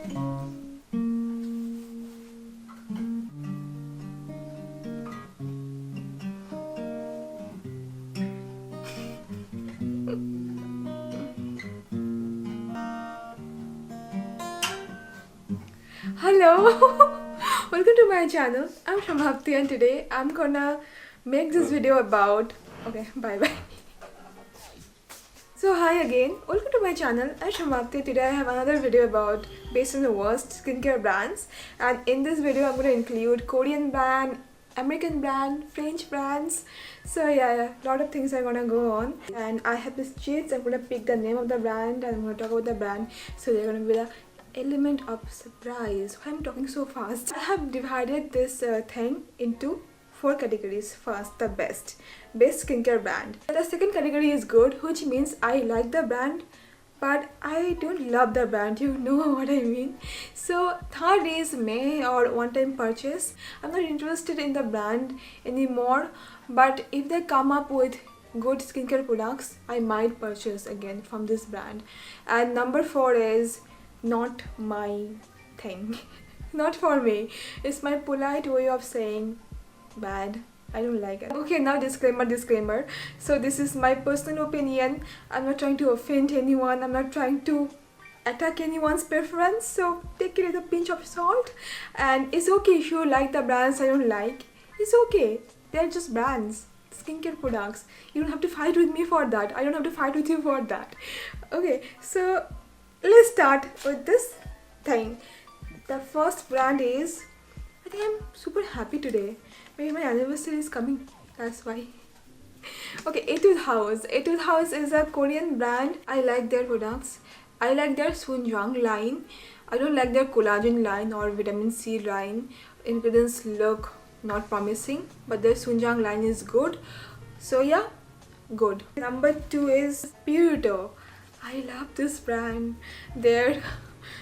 Hello, welcome to my channel. I'm Shambhavti and today I'm gonna make this video about. Okay, bye bye. So hi again, welcome to my channel. I'm Shambhavti. Today I have another video about based on the worst skincare brands, and in this video I'm gonna include Korean brand, American brand, French brands. So yeah, a lot of things are gonna go on, and I have this cheats. I'm gonna pick the name of the brand and I'm gonna talk about the brand. So they're gonna be the element of surprise. Why I'm talking so fast? I have divided this thing into 4 categories. First, the best skincare brand. The second category is good, which means I like the brand but I don't love the brand, you know what I mean. So third is May or one-time purchase. I'm not interested in the brand anymore, but if they come up with good skincare products, I might purchase again from this brand. And number 4 is not my thing. Not for me. It's my polite way of saying bad. I don't like it. Okay, now disclaimer. So this is my personal opinion. I'm not trying to offend anyone. I'm not trying to attack anyone's preference. So take it with a pinch of salt. And it's okay if you like the brands I don't like. It's okay. They're just brands. Skincare products. You don't have to fight with me for that. I don't have to fight with you for that. Okay, so let's start with this thing. The first brand is, I think I'm super happy today. Maybe my anniversary is coming, that's why. Okay, Etude House. Etude House is a Korean brand. I like their products. I like their Sunjang line. I don't like their collagen line or vitamin C line. Ingredients look not promising, but their Sunjang line is good. So yeah, good. Number 2 is Purito. I love this brand. Their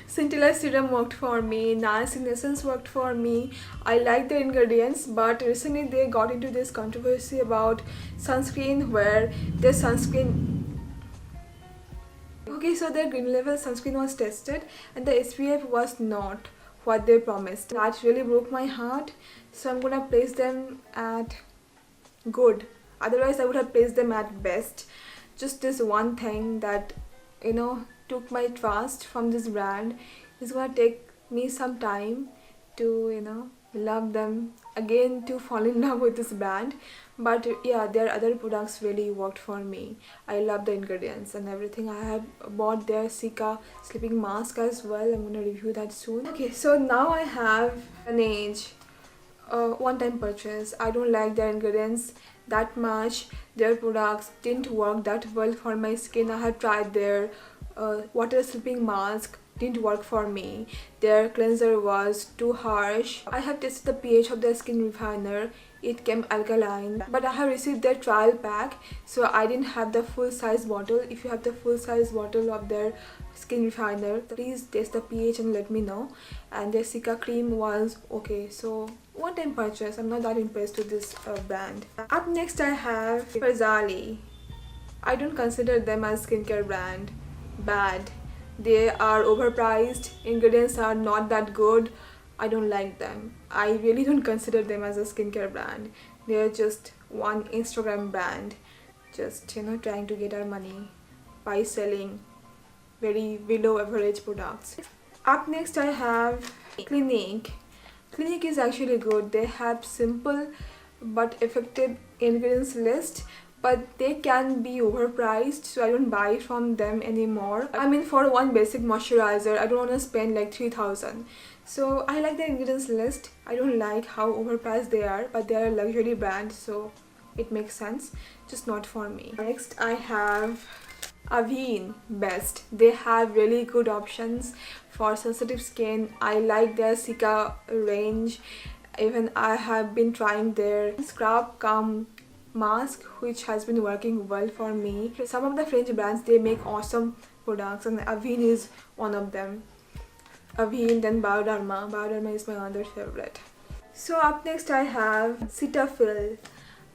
Scintilla serum worked for me, Niacin essence worked for me. I like the ingredients, but recently they got into this controversy about sunscreen where their sunscreen. Okay, so their green level sunscreen was tested and the SPF was not what they promised. That really broke my heart. So I'm gonna place them at good. Otherwise I would have placed them at best. Just this one thing that, you know, took my trust from this brand. It's gonna take me some time to, you know, love them again, to fall in love with this brand. But yeah, their other products really worked for me. I love the ingredients and everything. I have bought their Sika sleeping mask as well. I'm gonna review that soon. Okay, so now I have an age one-time purchase. I don't like their ingredients that much. Their products didn't work that well for my skin. I have tried their water sleeping mask, didn't work for me. Their cleanser was too harsh. I have tested the pH of their skin refiner. It came alkaline, but I have received their trial pack, so I didn't have the full size bottle. If you have the full size bottle of their skin refiner, please test the pH and let me know. And their Sika cream was okay. So one-time purchase. I'm not that impressed with this brand. Up next I have Farzali. I don't consider them as skincare brand. Bad. They are overpriced. Ingredients are not that good. I don't like them. I really don't consider them as a skincare brand. They are just one Instagram brand, just, you know, trying to get our money by selling very below average products. Up next I have Clinique. Clinique is actually good. They have simple but effective ingredients list, but they can be overpriced, so I don't buy from them anymore. I mean, for one basic moisturizer I don't want to spend like 3,000. So I like the ingredients list. I don't like how overpriced they are, but they are a luxury brand, so it makes sense, just not for me. Next I have Avene Best. They have really good options for sensitive skin. I like their Sika range. Even I have been trying their scrub cum mask, which has been working well for me. Some of the French brands, they make awesome products and Avene is one of them. Avene, then Bioderma. Bioderma is my other favorite. So up next I have Cetaphil.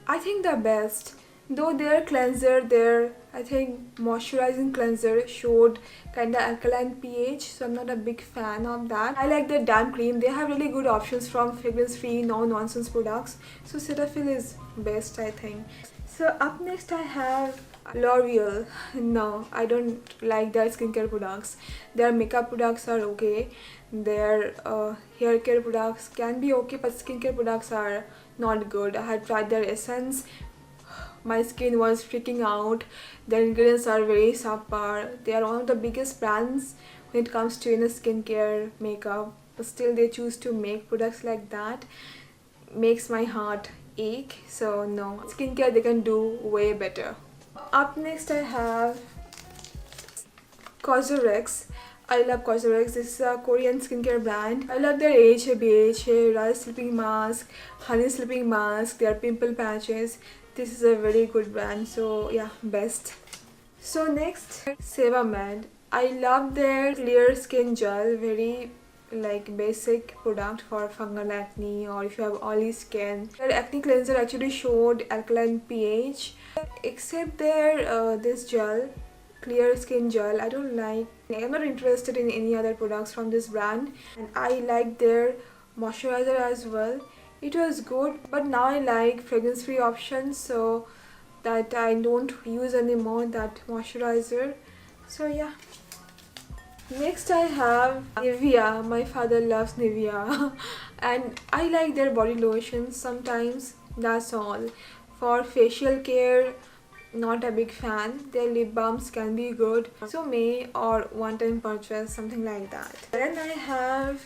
I think they're best. Though their cleanser, their I think moisturizing cleanser showed kinda alkaline pH, so I'm not a big fan of that. I like their damp cream. They have really good options from fragrance-free, no-nonsense products. So Cetaphil is best, I think. So up next I have L'Oreal. No, I don't like their skincare products. Their makeup products are okay. Their hair care products can be okay, but skincare products are not good. I had tried their essence. My skin was freaking out. Their ingredients are very subpar. They are one of the biggest brands when it comes to skincare, makeup, but still they choose to make products like that. Makes my heart ache. So no, skincare they can do way better. Up next I have Cosrx. I love Cosrx. This is a Korean skincare brand. I love their AHA, BHA, rice sleeping mask, honey sleeping mask, their pimple patches. This is a very good brand. So yeah, best. So next, Sebamed. I love their clear skin gel. Very like basic product for fungal acne or if you have oily skin. Their acne cleanser actually showed alkaline pH. Except their this gel, clear skin gel, I don't like. I'm not interested in any other products from this brand, and I like their moisturizer as well. It was good, but now I like fragrance free options, so that I don't use anymore that moisturizer. So yeah. Next I have Nivea. My father loves Nivea and I like their body lotions sometimes, that's all. For facial care, not a big fan. Their lip balms can be good. So May or one time purchase, something like that. Then I have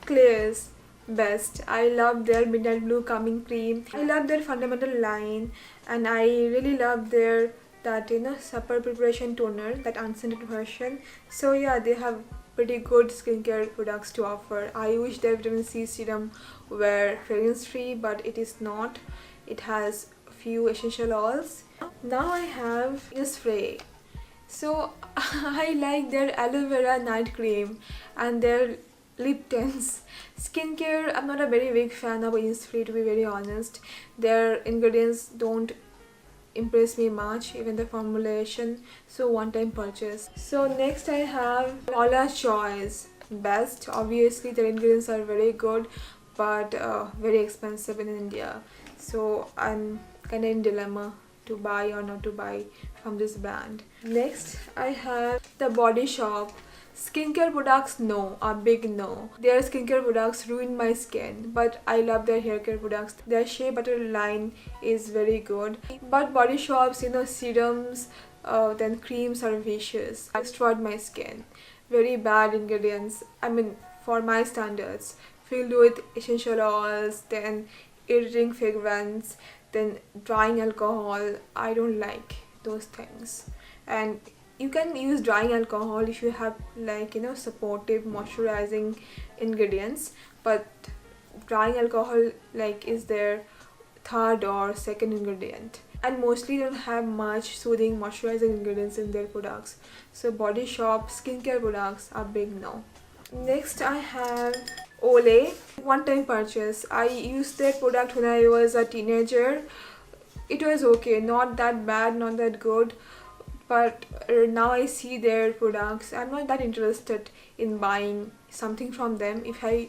Clear's best. I love their midnight blue calming cream. I love their fundamental line, and I really love their that supper preparation toner, that unscented version. So yeah, they have pretty good skincare products to offer. I wish their vitamin C serum were fragrance free, but it is not. It has few essential oils. Now I have Innisfree. So I like their aloe vera night cream and their lip tints. Skincare, I'm not a very big fan of Innisfree, to be very honest. Their ingredients don't impress me much, even the formulation, so one time purchase. So next I have Paula's Choice. Best, obviously their ingredients are very good, but very expensive in India, so I'm kind of in dilemma to buy or not to buy from this brand. Next I have The Body Shop. Skincare products, no, a big no. Their skincare products ruin my skin, but I love their hair care products. Their shea butter line is very good, but Body Shop's serums, then creams are vicious. Destroyed my skin. Very bad ingredients, I mean for my standards, filled with essential oils, then irritating fragrance, then drying alcohol. I don't like those things. And you can use drying alcohol if you have supportive moisturizing ingredients, but drying alcohol is their third or second ingredient, and mostly don't have much soothing moisturizing ingredients in their products. So Body Shop skincare products are big no. Next I have Olay. One time purchase. I used their product when I was a teenager. It was okay, not that bad, not that good, but now I see their products, I'm not that interested in buying something from them. If I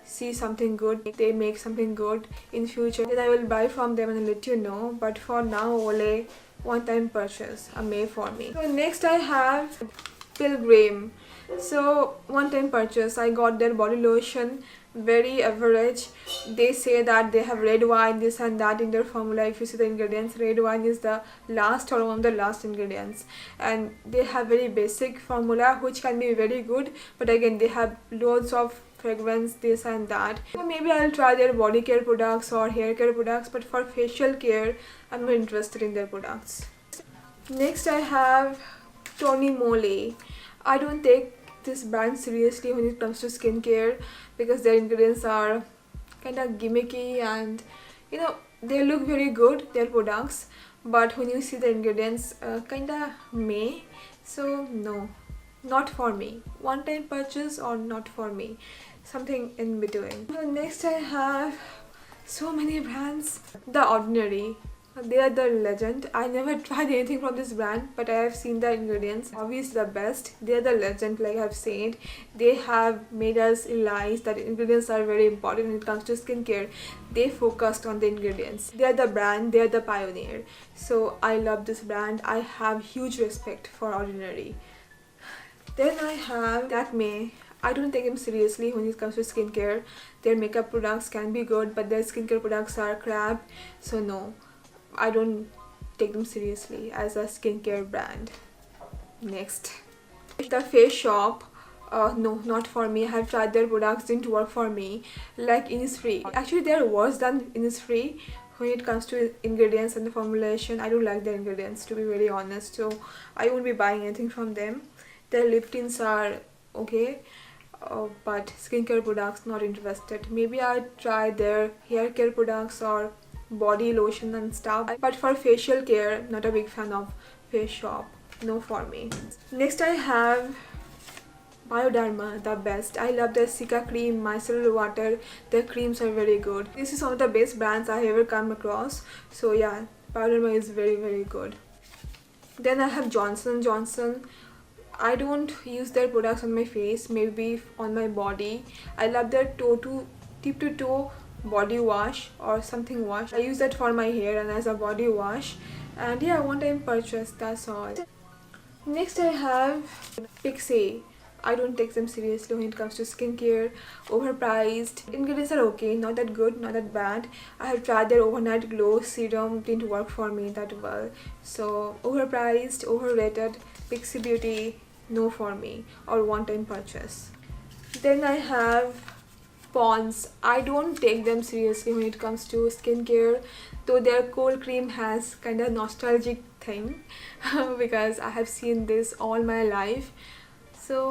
see something good, if they make something good in future, then I will buy from them and let you know. But for now, Olay, one time purchase, a May for me. So next I have Pilgrim. So one time purchase. I got their body lotion, very average. They say that they have red wine, this and that in their formula. If you see the ingredients, red wine is the last or one of the last ingredients, and they have very basic formula which can be very good, but again they have loads of fragrance, this and that. So maybe I'll try their body care products or hair care products, but for facial care I'm not interested in their products. Next I have Tony Moly. I don't take this brand seriously when it comes to skincare because their ingredients are kind of gimmicky, and they look very good, their products, but when you see the ingredients, kind of meh. So no, not for me. One time purchase or not for me, something in between. So next I have so many brands. The Ordinary. They are the legend. I never tried anything from this brand, but I have seen the ingredients. Obviously the best. They are the legend, like I've said. They have made us realize that ingredients are very important when it comes to skincare. They focused on the ingredients. They are the brand, they are the pioneer. So I love this brand. I have huge respect for Ordinary. Then I have Lakme. I don't take them seriously when it comes to skincare. Their makeup products can be good, but their skincare products are crap. So no, I don't take them seriously as a skincare brand. Next, the Face Shop. No, not for me. I have tried their products, didn't work for me. Like Innisfree. Actually, they are worse than Innisfree when it comes to ingredients and the formulation. I don't like their ingredients, to be very honest. So I won't be buying anything from them. Their lip tints are okay, but skincare products not interested. Maybe I'll try their hair care products or body lotion and stuff, but for facial care, not a big fan of Face Shop. No for me. Next I have Bioderma, the best. I love their Cica cream, micellar water. Their creams are very good. This is one of the best brands I ever come across. So yeah, Bioderma is very good. Then I have Johnson & Johnson. I don't use their products on my face, maybe on my body. I love their tip to toe body wash or something wash. I use that for my hair and as a body wash. And yeah, one time purchase, that's all. Next I have Pixie. I don't take them seriously when it comes to skincare. Overpriced. Ingredients are okay, not that good, not that bad. I have tried their overnight glow serum, didn't work for me that well. So overpriced, overrated. Pixie Beauty, no for me, or one time purchase. Then I have Pond's. I don't take them seriously when it comes to skincare, though their cold cream has kind of nostalgic thing because I have seen this all my life. So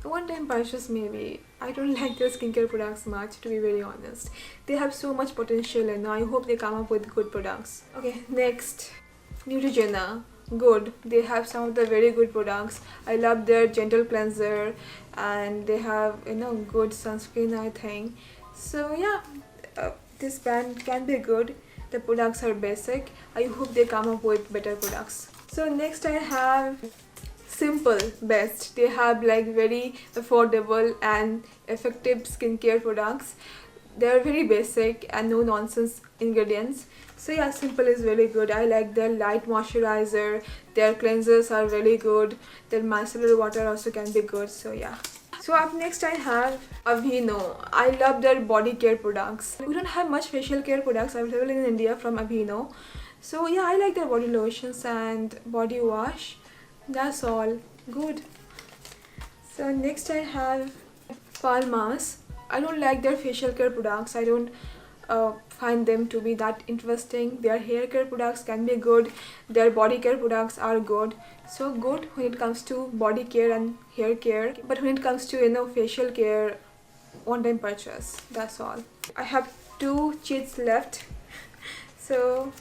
one time purchase maybe. I don't like their skincare products much, to be very honest. They have so much potential and I hope they come up with good products. Okay, next, Neutrogena. Good. They have some of the very good products. I love their gentle cleanser and they have good sunscreen, I think. So yeah, this brand can be good. The products are basic. I hope they come up with better products. So next I have Simple Best. They have like very affordable and effective skincare products. They are very basic and no nonsense ingredients. So yeah, Simple is very good. I like their light moisturizer. Their cleansers are really good. Their micellar water also can be good. So yeah. So up next I have Aveeno. I love their body care products. We don't have much facial care products available in India from Aveeno. So yeah, I like their body lotions and body wash. That's all. Good. So next I have Palmas. I don't like their facial care products. I don't find them to be that interesting. Their hair care products can be good. Their body care products are good. So good when it comes to body care and hair care. But when it comes to facial care, one time purchase. That's all. I have 2 cheats left. So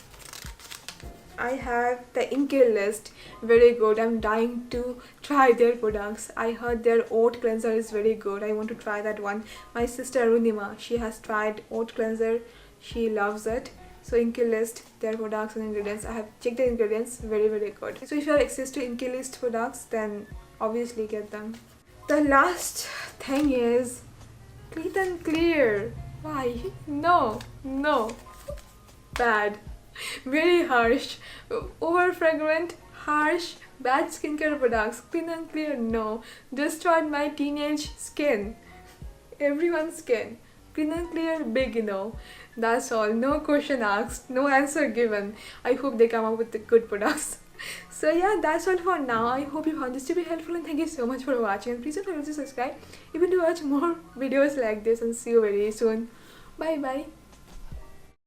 I have the Inkey-List. Very good. I'm dying to try their products. I heard their oat cleanser is very good. I want to try that one. My sister Arunima, she has tried oat cleanser. She loves it. So Inkey-List, their products and ingredients. I have checked the ingredients. Very good. So if you have access to Inkey-List products, then obviously get them. The last thing is Clean and Clear. Why? No. Bad. Very harsh. Over fragrant, harsh, bad skincare products. Clean and Clear, no. Destroyed my teenage skin. Everyone's skin. Clean and Clear, big no. That's all. No question asked. No answer given. I hope they come up with the good products. So yeah, that's all for now. I hope you found this to be helpful and thank you so much for watching. And please don't forget to subscribe even to watch more videos like this and see you very soon. Bye bye.